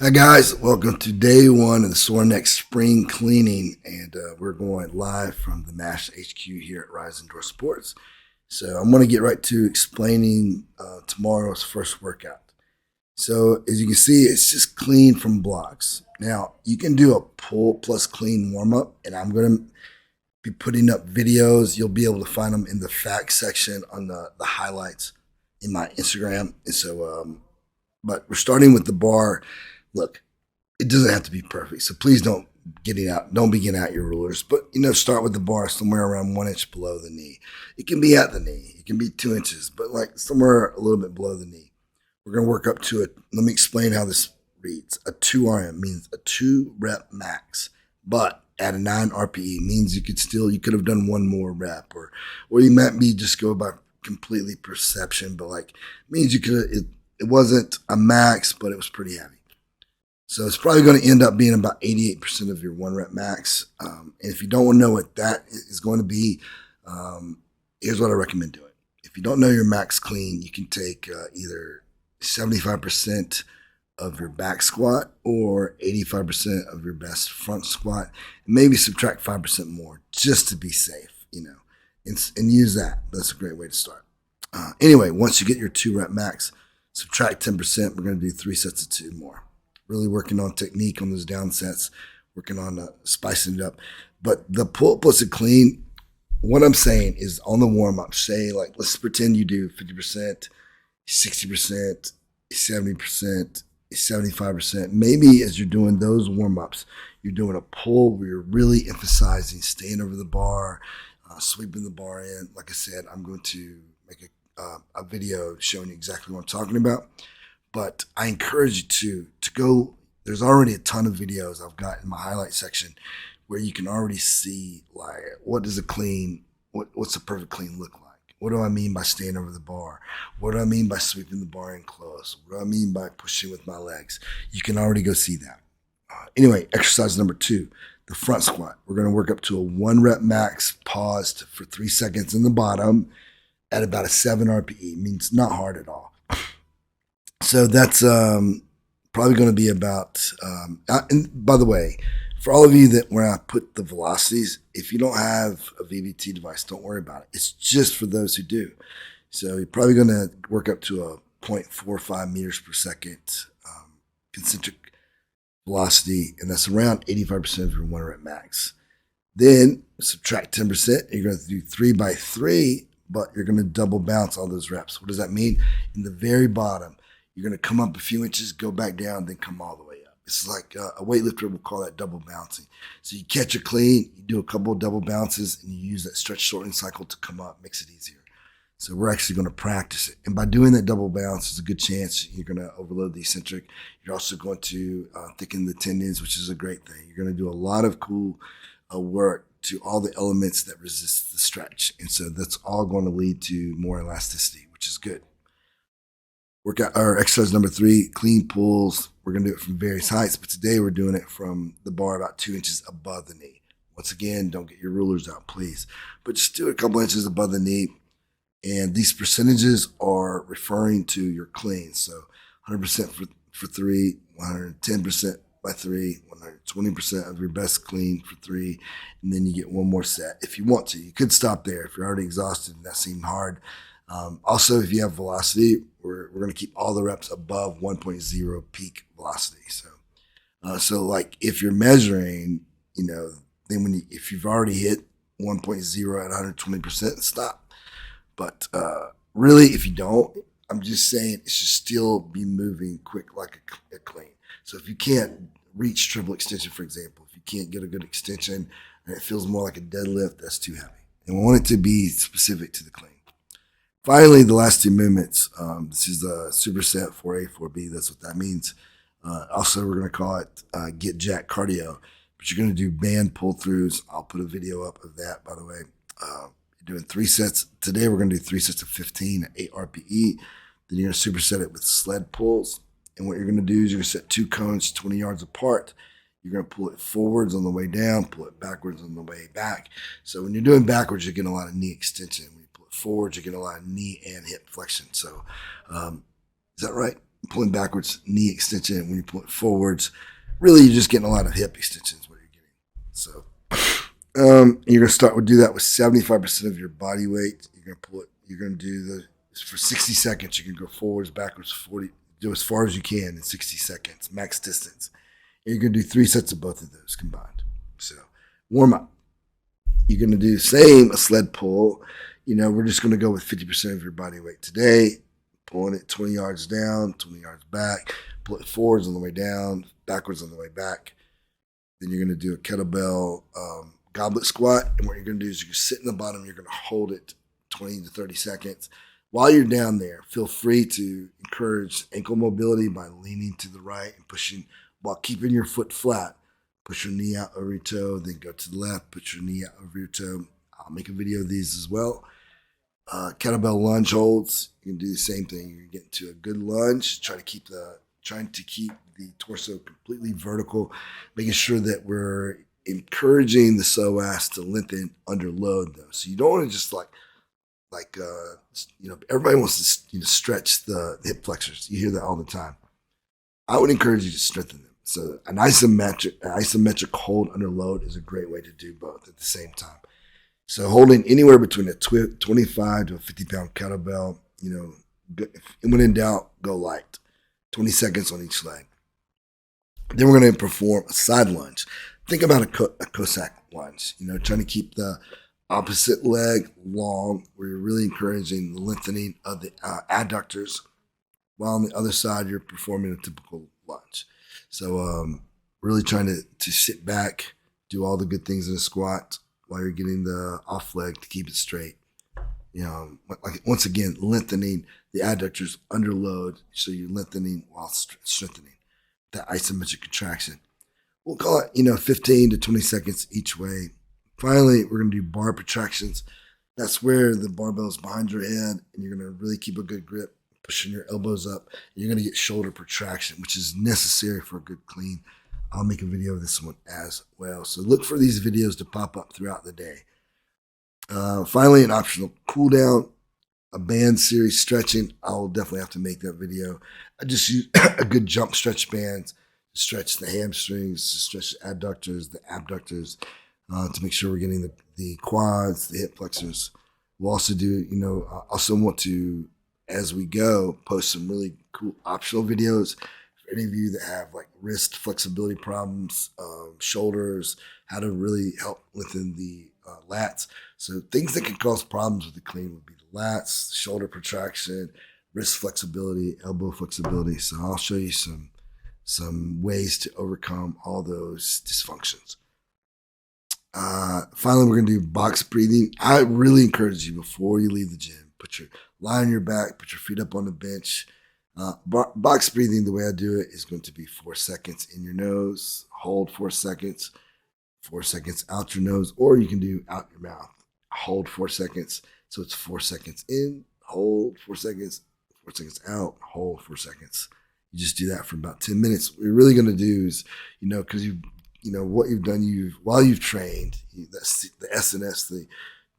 Hi guys, welcome to day one of the Sore Neck Spring Cleaning, and we're going live from the MASH HQ here at Rise Indoor Sports. So I'm going to get right to explaining tomorrow's first workout. So as you can see, it's just clean from blocks. Now you can do a pull plus clean warm up, and I'm going to be putting up videos. You'll be able to find them in the facts section on the highlights in my Instagram. And so, but we're starting with the bar. Look, it doesn't have to be perfect, so please don't begin out your rulers. But start with the bar somewhere around 1 inch below the knee. It can be at the knee, it can be 2 inches, but like somewhere a little bit below the knee. We're gonna work up to it. Let me explain how this reads. A 2RM means a 2 rep max, but at a 9 RPE means you could have done one more rep, or you might be just go by completely perception, but like means you could. It wasn't a max, but it was pretty heavy. So it's probably going to end up being about 88% of your 1 rep max. And if you don't know what that is going to be, here's what I recommend doing. If you don't know your max clean, you can take either 75% of your back squat or 85% of your best front squat, and maybe subtract 5% more just to be safe, and use that. That's a great way to start. Anyway, once you get your 2 rep max, subtract 10%. We're going to do 3 sets of 2 more. Really working on technique on those down sets, working on spicing it up. But the pull plus a clean, what I'm saying is on the warm up, say like, let's pretend you do 50%, 60%, 70%, 75%. Maybe as you're doing those warm ups, you're doing a pull where you're really emphasizing staying over the bar, sweeping the bar in. Like I said, I'm going to make a video showing you exactly what I'm talking about. But I encourage you to go. There's already a ton of videos I've got in my highlight section where you can already see like what does a clean, what's a perfect clean look like? What do I mean by staying over the bar? What do I mean by sweeping the bar in close? What do I mean by pushing with my legs? You can already go see that. Anyway, exercise number 2, the front squat. We're going to work up to a 1 rep max, paused for 3 seconds in the bottom at about a 7 RPE. Means not hard at all. So that's probably going to be about, and by the way, for all of you that where I put the velocities, if you don't have a VBT device, don't worry about it. It's just for those who do. So you're probably going to work up to a 0.45 meters per second concentric velocity, and that's around 85% of your 1 rep max. Then subtract 10%, you're going to do 3 by 3, but you're going to double bounce all those reps. What does that mean? In the very bottom, you're going to come up a few inches, go back down, then come all the way up. It's like a weightlifter will call that double bouncing. So you catch a clean, you do a couple of double bounces, and you use that stretch shortening cycle to come up, makes it easier. So we're actually going to practice it. And by doing that double bounce, there's a good chance you're going to overload the eccentric. You're also going to thicken the tendons, which is a great thing. You're going to do a lot of cool work to all the elements that resist the stretch. And so that's all going to lead to more elasticity, which is good. Workout or exercise number 3, clean pulls. We're going to do it from various heights, but today we're doing it from the bar about 2 inches above the knee. Once again, don't get your rulers out, please, but just do it a couple inches above the knee. And these percentages are referring to your clean. So 100% for 3, 110% by 3, 120% of your best clean for 3, and then you get one more set if you want to. You could stop there if you're already exhausted and that seemed hard. Also, if you have velocity, we're going to keep all the reps above 1.0 peak velocity. So like if you're measuring, then if you've already hit 1.0 at 120%, stop. But really, if you don't, I'm just saying it should still be moving quick like a clean. So if you can't reach triple extension, for example, if you can't get a good extension and it feels more like a deadlift, that's too heavy. And we want it to be specific to the clean. Finally, the last 2 movements. This is the superset 4A, 4B. That's what that means. Also, we're going to call it get jack cardio. But you're going to do band pull-throughs. I'll put a video up of that, by the way. You're doing 3 sets. Today, we're going to do 3 sets of 15 at 8 RPE. Then you're going to superset it with sled pulls. And what you're going to do is you're going to set 2 cones 20 yards apart. You're going to pull it forwards on the way down, pull it backwards on the way back. So when you're doing backwards, you're getting a lot of knee extension. When you pull it forwards, you're getting a lot of knee and hip flexion. So is that right? pulling backwards, knee extension. When you're pulling forwards, really you're just getting a lot of hip extensions. What you're getting. So you're gonna do that with 75% of your body weight. You're gonna pull it. You're gonna do for 60 seconds. You can go forwards, backwards, 40. Do as far as you can in 60 seconds, max distance. And you're gonna do 3 sets of both of those combined. So warm up. You're gonna do the same a sled pull. We're just gonna go with 50% of your body weight today. Pulling it 20 yards down, 20 yards back. Pull it forwards on the way down, backwards on the way back. Then you're gonna do a kettlebell goblet squat, and what you're going to do is you're going to sit in the bottom. You're going to hold it 20 to 30 seconds. While you're down there, feel free to encourage ankle mobility by leaning to the right and pushing while keeping your foot flat. Push your knee out over your toe, then go to the left, put your knee out over your toe. I'll make a video of these as well. Kettlebell lunge holds, you can do the same thing. You're getting to a good lunge, trying to keep the torso completely vertical, making sure that we're encouraging the psoas to lengthen under load, though. So you don't want to just everybody wants to stretch the hip flexors. You hear that all the time. I would encourage you to strengthen them. So an isometric hold under load is a great way to do both at the same time. So holding anywhere between a 25 to a 50-pound kettlebell, when in doubt, go light. 20 seconds on each leg. Then we're going to perform a side lunge. Think about a Cossack lunge, trying to keep the opposite leg long, where you're really encouraging the lengthening of the adductors, while on the other side, you're performing a typical lunge. So really trying to sit back, do all the good things in a squat while you're getting the off leg to keep it straight. Once again, lengthening the adductors under load, so you're lengthening while strengthening that isometric contraction. We'll call it, 15 to 20 seconds each way. Finally, we're going to do bar protractions. That's where the barbell's behind your head, and you're going to really keep a good grip, pushing your elbows up. You're going to get shoulder protraction, which is necessary for a good clean. I'll make a video of this one as well. So look for these videos to pop up throughout the day. Finally, an optional cool down, a band series stretching. I'll definitely have to make that video. I just use a good jump stretch band to stretch the hamstrings, to stretch the adductors, the abductors, to make sure we're getting the quads, the hip flexors. We'll also do, also want to, as we go, post some really cool optional videos for any of you that have wrist flexibility problems, shoulders, how to really help lengthen the lats. So things that can cause problems with the clean would be the lats, shoulder protraction, wrist flexibility, elbow flexibility. So I'll show you some ways to overcome all those dysfunctions. Finally, we're going to do box breathing. I really encourage you, before you leave the gym, lie on your back, put your feet up on the bench. Box breathing, the way I do it, is going to be 4 seconds in your nose, hold 4 seconds, 4 seconds out your nose, or you can do out your mouth, hold 4 seconds. So it's 4 seconds in, hold 4 seconds, 4 seconds out, hold 4 seconds. You just do that for about 10 minutes. What you're really going to do is, because what you've done, while you've trained, that's the SNS,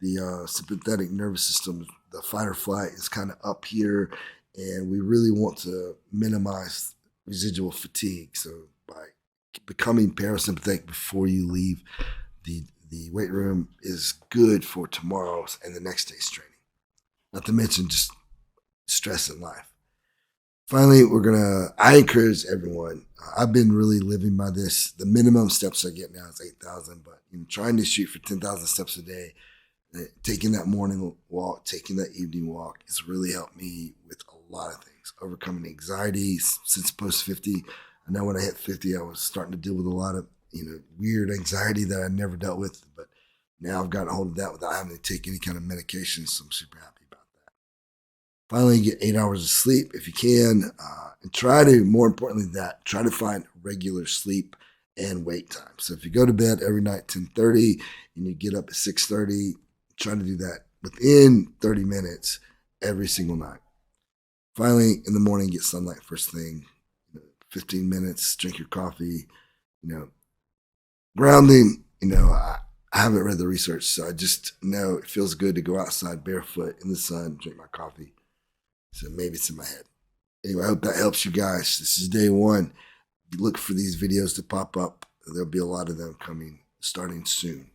the sympathetic nervous system, the fight or flight is kind of up here, and we really want to minimize residual fatigue. So by becoming parasympathetic before you leave the weight room is good for tomorrow's and the next day's training. Not to mention just stress in life. Finally, I encourage everyone. I've been really living by this. The minimum steps I get now is 8,000, but trying to shoot for 10,000 steps a day, taking that morning walk, taking that evening walk, has really helped me with a lot of things. Overcoming anxiety since post 50. I know when I hit 50, I was starting to deal with a lot of weird anxiety that I never dealt with, but now I've gotten a hold of that without having to take any kind of medication, so I'm super happy about that. Finally, get 8 hours of sleep if you can, and more importantly try to find regular sleep and wake time. So if you go to bed every night 10:30 and you get up at 6:30, try to do that within 30 minutes every single night. Finally, in the morning, get sunlight first thing, 15 minutes, drink your coffee, grounding, I haven't read the research, so I just know it feels good to go outside barefoot in the sun, drink my coffee. So maybe it's in my head. Anyway, I hope that helps you guys. This is day one. Look for these videos to pop up. There'll be a lot of them coming starting soon.